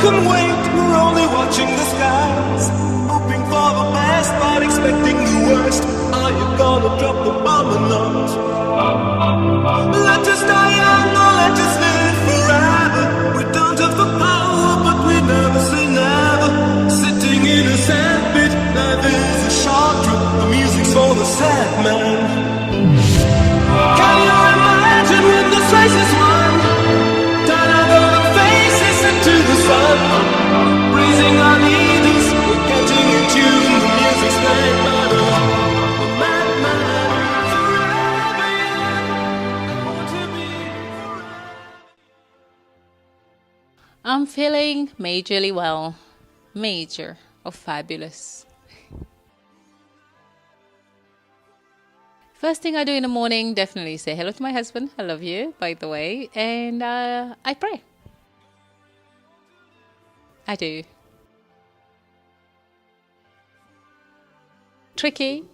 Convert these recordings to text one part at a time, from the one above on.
can wait, we're only watching the skies, hoping for the best but expecting the worst. Are you gonna drop the bomb or not? Let us die young or let us live forever. We don't have the power but we never say never. Sitting in a sandpit, life is a short trip. The music's for the sad man. Can you imagine when this race is won? Turn our faces into the sun, raising our needles, we're getting in tune. The music's playing by the madman. Forever young, I want to be forever. I'm feeling majorly well. Major or fabulous. First thing I do in the morning, definitely say hello to my husband. I love you, by the way. And I pray. I do. Tricky,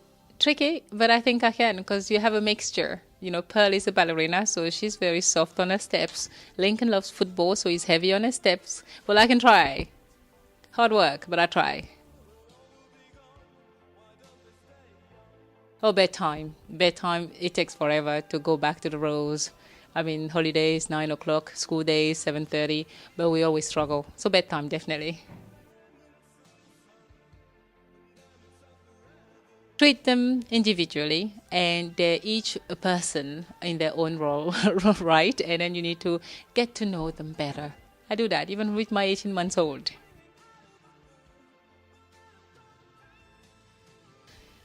but I think I can because you have a mixture. You know, Pearl is a ballerina, so she's very soft on her steps. Lincoln loves football, so he's heavy on her steps. Well, I can try. Hard work, but I try. Oh, bedtime. Bedtime, it takes forever to go back to the rows. I mean, holidays, 9 o'clock, school days, 7:30, but we always struggle. So bedtime, definitely. Treat them individually, and they're each a person in their own role, right? And then you need to get to know them better. I do that, even with my 18 months old.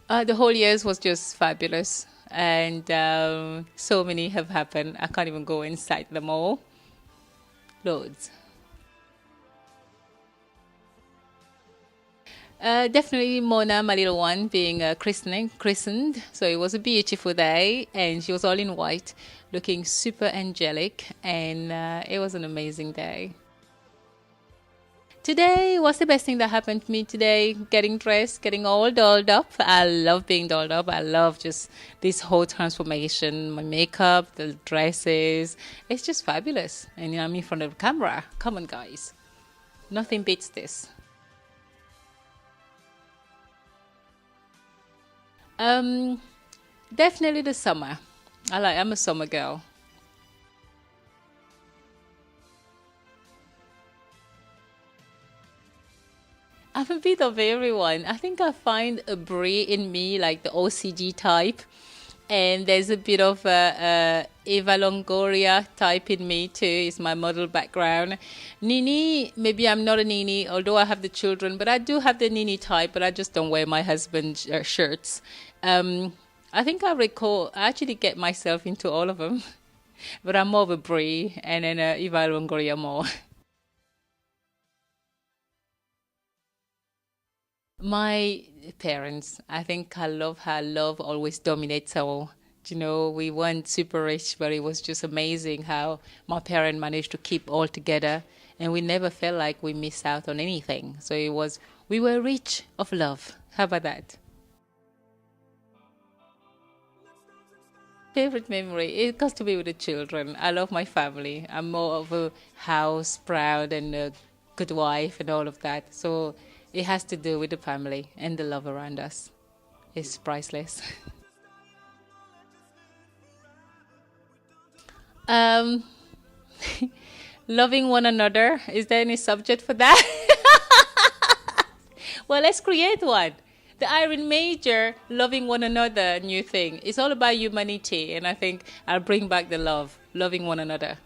The whole years was just fabulous, and so many have happened. I can't even go inside them all. Loads. Definitely Mona, my little one, being christened. So it was a beautiful day, and she was all in white, looking super angelic, and it was an amazing day. Today was the best thing that happened to me today, getting dressed, getting all dolled up. I love being dolled up. I love just this whole transformation, my makeup, the dresses. It's just fabulous. And I'm in front of the camera. Come on, guys. Nothing beats this. Definitely the summer. I'm a summer girl. I'm a bit of everyone. I think I find a brie in me, like the OCG type. And there's a bit of Eva Longoria type in me too. It's my model background. Nini, maybe I'm not a Nini, although I have the children, but I do have the Nini type, but I just don't wear my husband's shirts. I think I actually get myself into all of them. But I'm more of a brie and then Eva Longoria more. My parents, I think I love how love always dominates all. You know, we weren't super rich, but it was just amazing how my parents managed to keep all together, and we never felt like we missed out on anything. So we were rich of love. How about that? Favorite memory, it got to be with the children. I love my family. I'm more of a house proud and a good wife and all of that. So it has to do with the family and the love around us. It's priceless. um, Loving one another. Is there any subject for that? Well, let's create one. The Irene Major, loving one another, new thing. It's all about humanity, and I think I'll bring back the love, loving one another.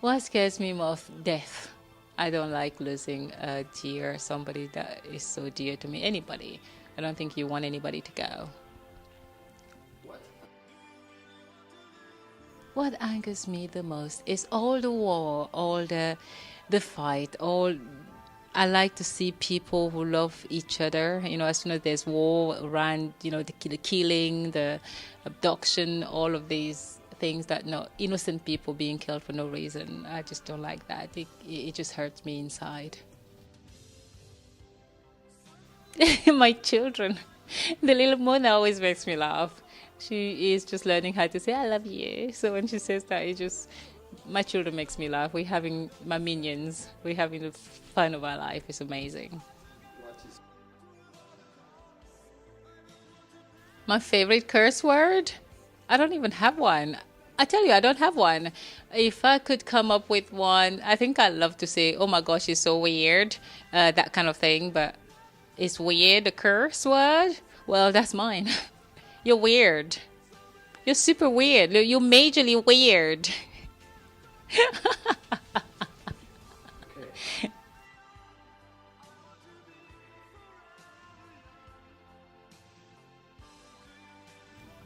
What scares me most? Death. I don't like losing a dear, somebody that is so dear to me. Anybody. I don't think you want anybody to go. What angers me the most is all the war, all the fight, all. I like to see people who love each other. You know, as soon as there's war around, you know, the killing, the abduction, all of these things that innocent people being killed for no reason. I just don't like that. It just hurts me inside. My children, the little Mona always makes me laugh. She is just learning how to say I love you. So when she says that, it just My children makes me laugh. We're having my minions. We're having the fun of our life. It's amazing. My favorite curse word? I don't even have one. I tell you, I don't have one. If I could come up with one, I think I'd love to say, oh my gosh, it's so weird, that kind of thing. But is weird a curse word? Well, that's mine. You're weird. You're super weird. You're majorly weird.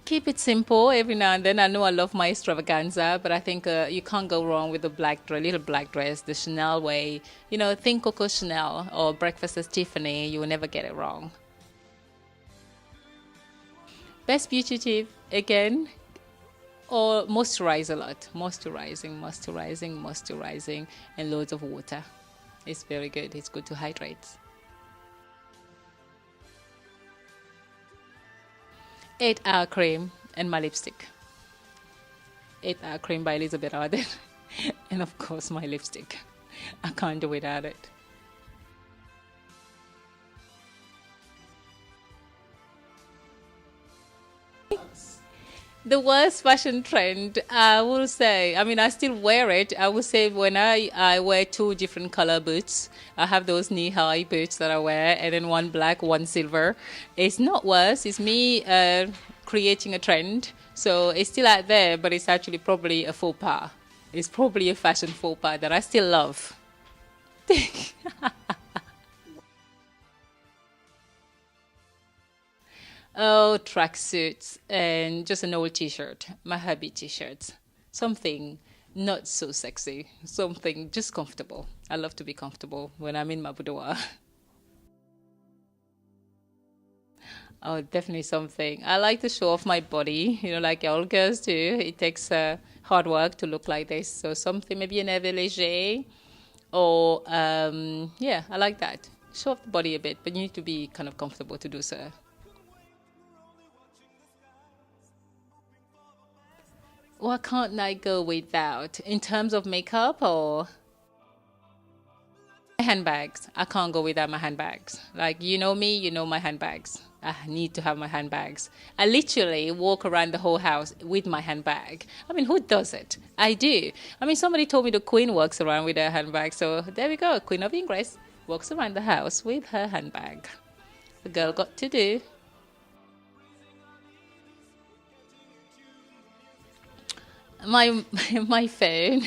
Keep it simple every now and then. I know I love my extravaganza, but I think you can't go wrong with the little black dress, the Chanel way. You know, think Coco Chanel or Breakfast at Tiffany. You will never get it wrong. Best beauty tip again, or moisturize a lot. Moisturizing, and loads of water. It's very good. It's good to hydrate. 8 Hour Cream and my lipstick. 8 Hour Cream by Elizabeth Arden. And of course my lipstick. I can't do without it. The worst fashion trend, I will say, I mean, I still wear it. I would say when I wear 2 different color boots. I have those knee-high boots that I wear, and then one black, one silver. It's not worse. It's me creating a trend. So it's still out there, but it's actually probably a faux pas. It's probably a fashion faux pas that I still love. Oh, tracksuits and just an old t-shirt, my hubby t-shirts. Something not so sexy, something just comfortable. I love to be comfortable when I'm in my boudoir. Oh, definitely something. I like to show off my body, like all girls do. It takes hard work to look like this. So something, maybe an léger, or yeah, I like that. Show off the body a bit, but you need to be kind of comfortable to do so. What can't I go without in terms of makeup or handbags? I can't go without my handbags. Like, you know me, you know my handbags. I need to have my handbags. I literally walk around the whole house with my handbag. I mean, who does it? I do. I mean, somebody told me the Queen walks around with her handbag. So there we go. Queen of Ingress walks around the house with her handbag. The girl got to do. My my phone.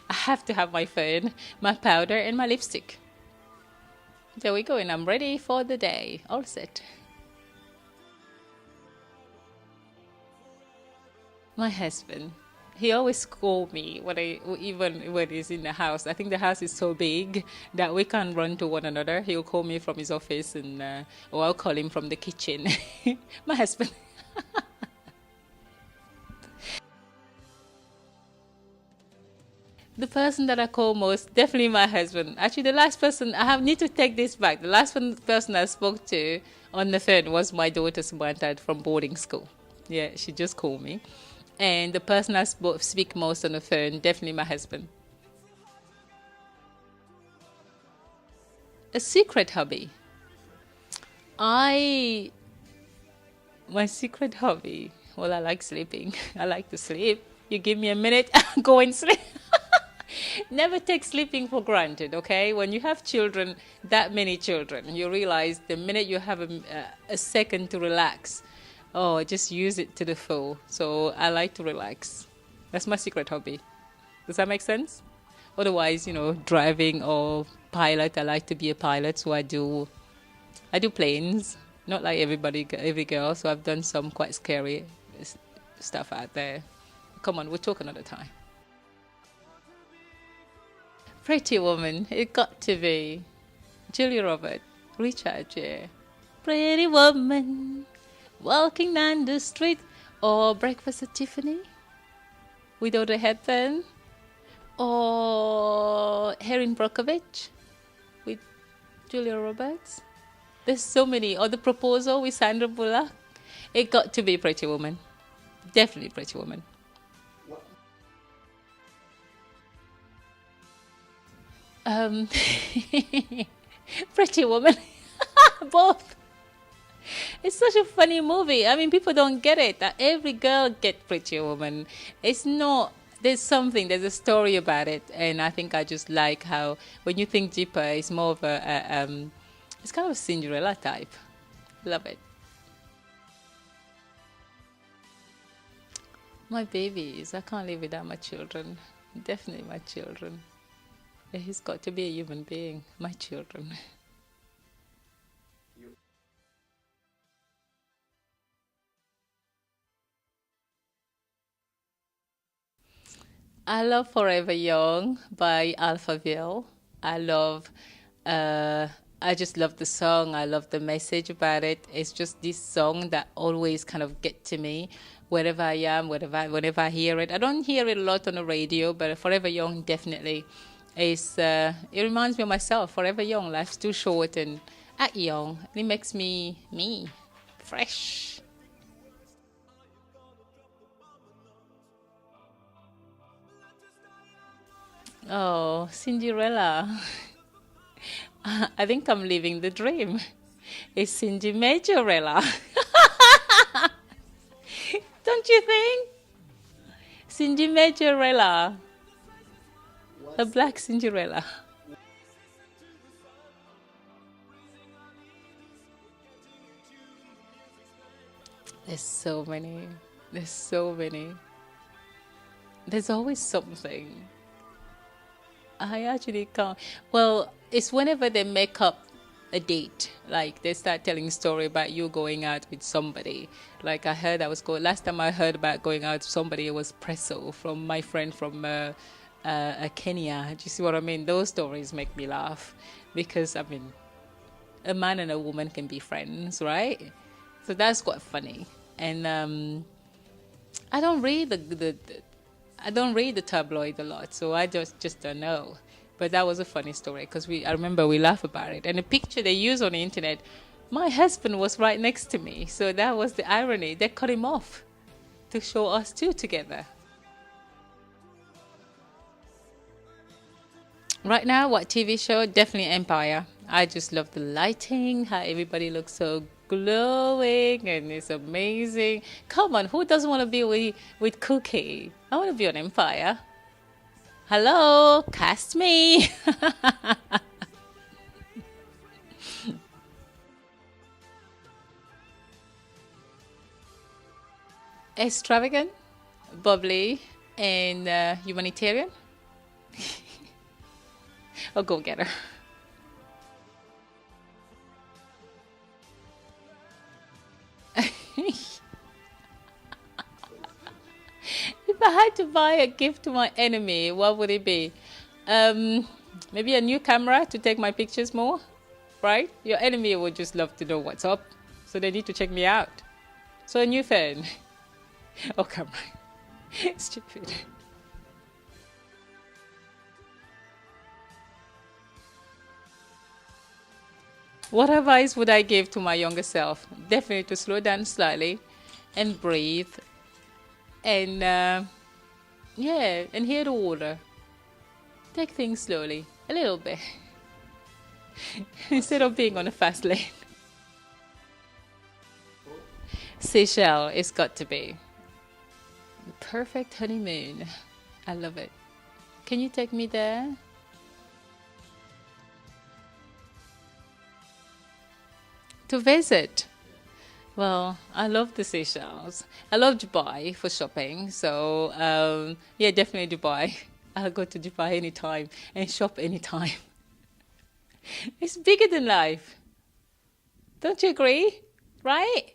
I have to have my phone, my powder, and my lipstick. There we go, and I'm ready for the day. All set. My husband. He always scolds me even when he's in the house. I think the house is so big that we can't run to one another. He'll call me from his office, or I'll call him from the kitchen. My husband. The person that I call most, definitely my husband. Actually, the last person, need to take this back. The last person I spoke to on the phone was my daughter Samantha from boarding school. Yeah, she just called me. And the person I speak most on the phone, definitely my husband. A secret hobby. My secret hobby, well, I like sleeping. I like to sleep. You give me a minute, I'll go and sleep. Never take sleeping for granted, okay? When you have children, that many children, you realize the minute you have a second to relax, just use it to the full. So I like to relax. That's my secret hobby. Does that make sense? Otherwise, driving or pilot, I like to be a pilot, so I do planes. Not like every girl, so I've done some quite scary stuff out there. Come on, we'll talk another time. Pretty Woman, it got to be. Julia Roberts, Richard Gere. Pretty Woman, walking down the street, or Breakfast at Tiffany with Audrey Hepburn, or Erin Brockovich with Julia Roberts. There's so many. Or The Proposal with Sandra Bullock. It got to be Pretty Woman. Definitely Pretty Woman. Um, Pretty Woman. Both. It's such a funny movie. I mean, people don't get it. That every girl get Pretty Woman. It's not. There's a story about it, and I think I just like how when you think deeper, it's more of it's kind of a Cinderella type. Love it. My babies. I can't live without my children. Definitely my children. He's got to be a human being. My children. I love Forever Young by Alphaville. I love, uh, I just love the song. I love the message about it. It's just this song that always kind of get to me wherever I am, whenever I hear it. I don't hear it a lot on the radio, but Forever Young definitely is. It reminds me of myself. Forever young. Life's too short and act young. It makes me, fresh. Oh, Cinderella. I think I'm living the dream. It's Cindy Majorella. Don't you think? Cindy Majorella. A black Cinderella. There's so many. There's so many. There's always something. I actually can't. Well, it's whenever they make up a date, like they start telling a story about you going out with somebody. Like I heard I was going. Last time I heard about going out with somebody, it was Presso from my friend from Kenya. Do you see what I mean? Those stories make me laugh because I mean, a man and a woman can be friends, right? So that's quite funny. And I don't read I don't read the tabloid a lot, so I just don't know. But that was a funny story because I remember we laugh about it. And the picture they use on the internet, my husband was right next to me, so that was the irony. They cut him off to show us two together. Right now, what TV show? Definitely Empire. I just love the lighting, how everybody looks so glowing and it's amazing. Come on, who doesn't want to be with Cookie? I want to be on Empire. Hello, cast me. Extravagant, bubbly, and humanitarian. I'll go get her. If I had to buy a gift to my enemy, what would it be? Maybe a new camera to take my pictures more, right? Your enemy would just love to know what's up, so they need to check me out. So a new phone. Oh, camera. Stupid. What advice would I give to my younger self? Definitely to slow down slightly and breathe and yeah, and hear the water. Take things slowly, a little bit, instead of being on a fast lane. Seychelles, it's got to be the perfect honeymoon. I love it. Can you take me there? To visit. Well, I love the Seychelles. I love Dubai for shopping. So, yeah, definitely Dubai. I'll go to Dubai anytime and shop anytime. It's bigger than life. Don't you agree? Right?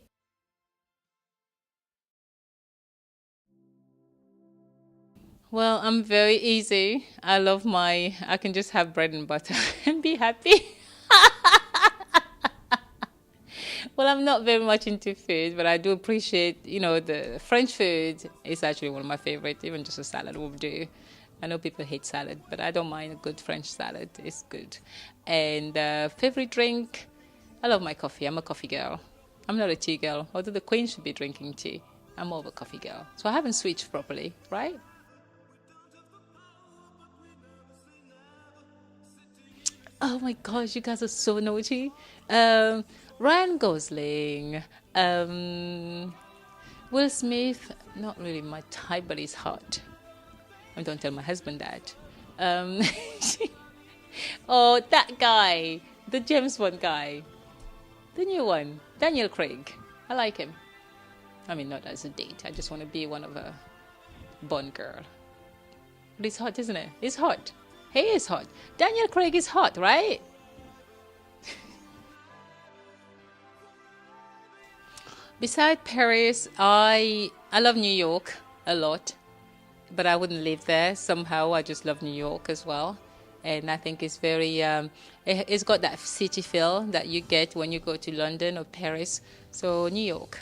Well, I'm very easy. I can just have bread and butter and be happy. Well, I'm not very much into food, but I do appreciate, the French food is actually one of my favorites. Even just a salad will do. I know people hate salad, but I don't mind a good French salad. It's good. And favorite drink, I love my coffee. I'm a coffee girl. I'm not a tea girl, although the queen should be drinking tea. I'm more of a coffee girl. So I haven't switched properly, right? Oh my gosh, you guys are so naughty. Um, Ryan Gosling. Um, Will Smith, not really my type, but he's hot. I don't tell my husband that. Um, oh, that guy, the James Bond guy, the new one, Daniel Craig. I like him. I mean, not as a date. I just want to be one of a Bond girl. But he's hot, isn't it? He's hot. He is hot. Daniel Craig is hot, right? Beside Paris, I love New York a lot, but I wouldn't live there. Somehow, I just love New York as well, and I think it's very. It's got that city feel that you get when you go to London or Paris. So New York.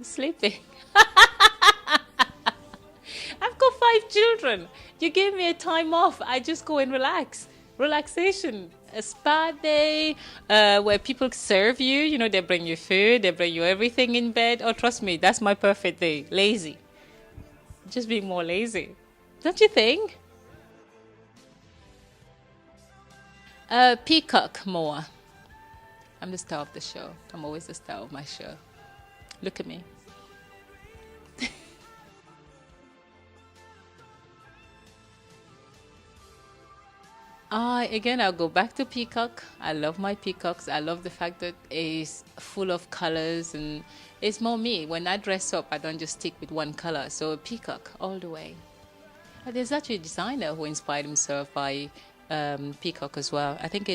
Sleeping. I've got 5 children. You gave me a time off. I just go and relax. Relaxation. A spa day where people serve you. You know, they bring you food, they bring you everything in bed. Oh, trust me, that's my perfect day. Lazy. Just being more lazy. Don't you think? Peacock more. I'm the star of the show. I'm always the star of my show. Look at me. I'll go back to peacock. I love my peacocks. I love the fact that it's full of colors and it's more me. When I dress up, I don't just stick with one color. So peacock all the way. There's actually a designer who inspired himself by peacock as well. I think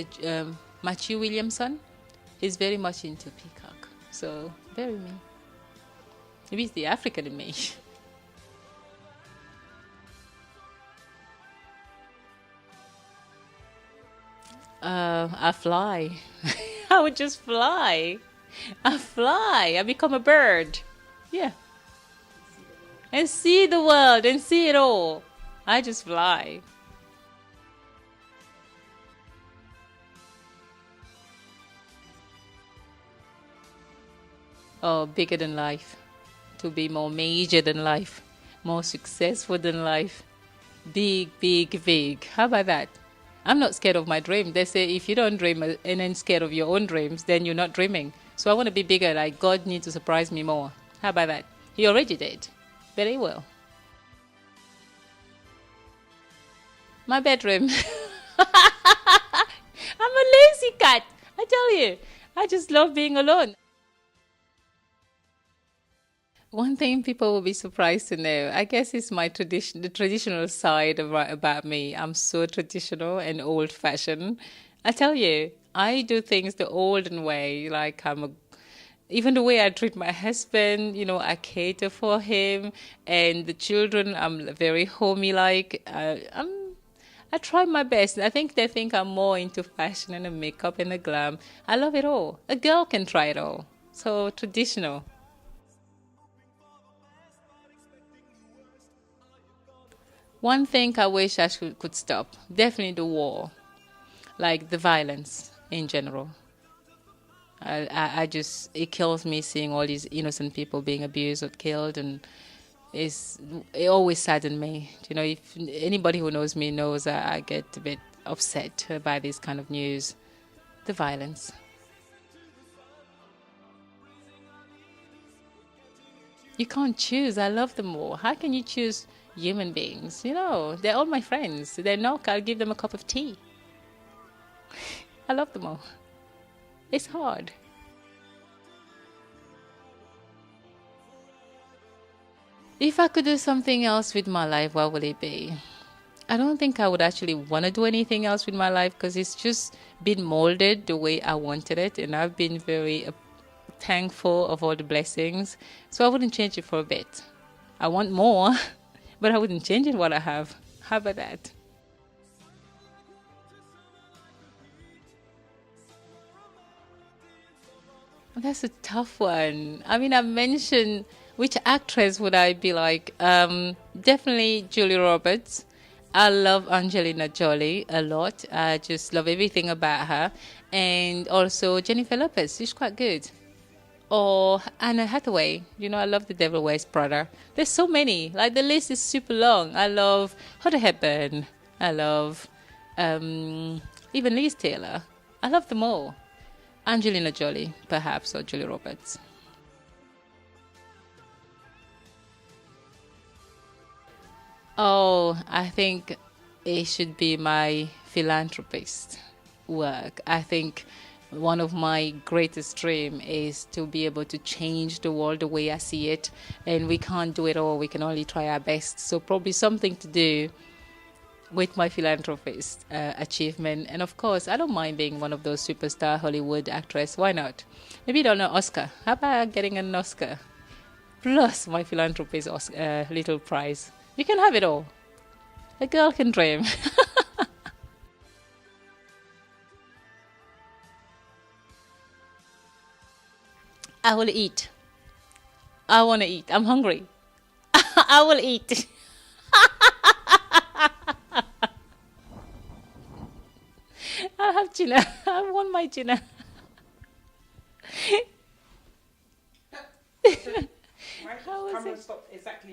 Matthew Williamson is very much into peacock. So very me. Maybe it's the African in me. I fly. I would just fly. I fly. I become a bird. Yeah. And see the world and see it all. I just fly. Oh, bigger than life. To be more major than life. More successful than life. Big, big, big. How about that? I'm not scared of my dream. They say if you don't dream and then scared of your own dreams, then you're not dreaming. So I want to be bigger. Like God needs to surprise me more. How about that? He already did. Very well. My bedroom. I'm a lazy cat. I tell you. I just love being alone. One thing people will be surprised to know, I guess, is my tradition, the traditional side about me. I'm so traditional and old-fashioned. I tell you, I do things the olden way. Like even the way I treat my husband, you know, I cater for him, and the children, I'm very homey-like. I try my best. I think they think I'm more into fashion and the makeup and the glam. I love it all. A girl can try it all. So traditional. One thing I wish could stop, definitely the war, like the violence in general. I just, it kills me seeing all these innocent people being abused or killed, and it always saddens me. You know, if anybody who knows me knows I get a bit upset by this kind of news, the violence. You can't choose. I love them all. How can you choose human beings? You know, they're all my friends. They knock, I'll give them a cup of tea. I love them all. It's hard. If I could do something else with my life, what would it be? I don't think I would actually want to do anything else with my life because it's just been molded the way I wanted it, and I've been very thankful of all the blessings. So I wouldn't change it for a bit. I want more, but I wouldn't change it what I have. How about that? That's a tough one. I mean, I mentioned which actress would I be like? Definitely Julia Roberts. I love Angelina Jolie a lot. I just love everything about her. And also Jennifer Lopez. She's quite good. Or Anna Hathaway. You know, I love The Devil Wears Prada. There's so many. Like, the list is super long. I love Audrey Hepburn. I love even Liz Taylor. I love them all. Angelina Jolie, perhaps, or Julia Roberts. Oh, I think it should be my philanthropist work. I think one of my greatest dream is to be able to change the world the way I see it. And we can't do it all. We can only try our best. So probably something to do with my philanthropist achievement. And of course, I don't mind being one of those superstar Hollywood actress. Why not? Maybe you don't know Oscar. How about getting an Oscar? Plus my philanthropist little prize. You can have it all. A girl can dream. I will eat. I want to eat. I'm hungry. I will eat. I'll have dinner. I want my dinner. Right, camera stopped exactly.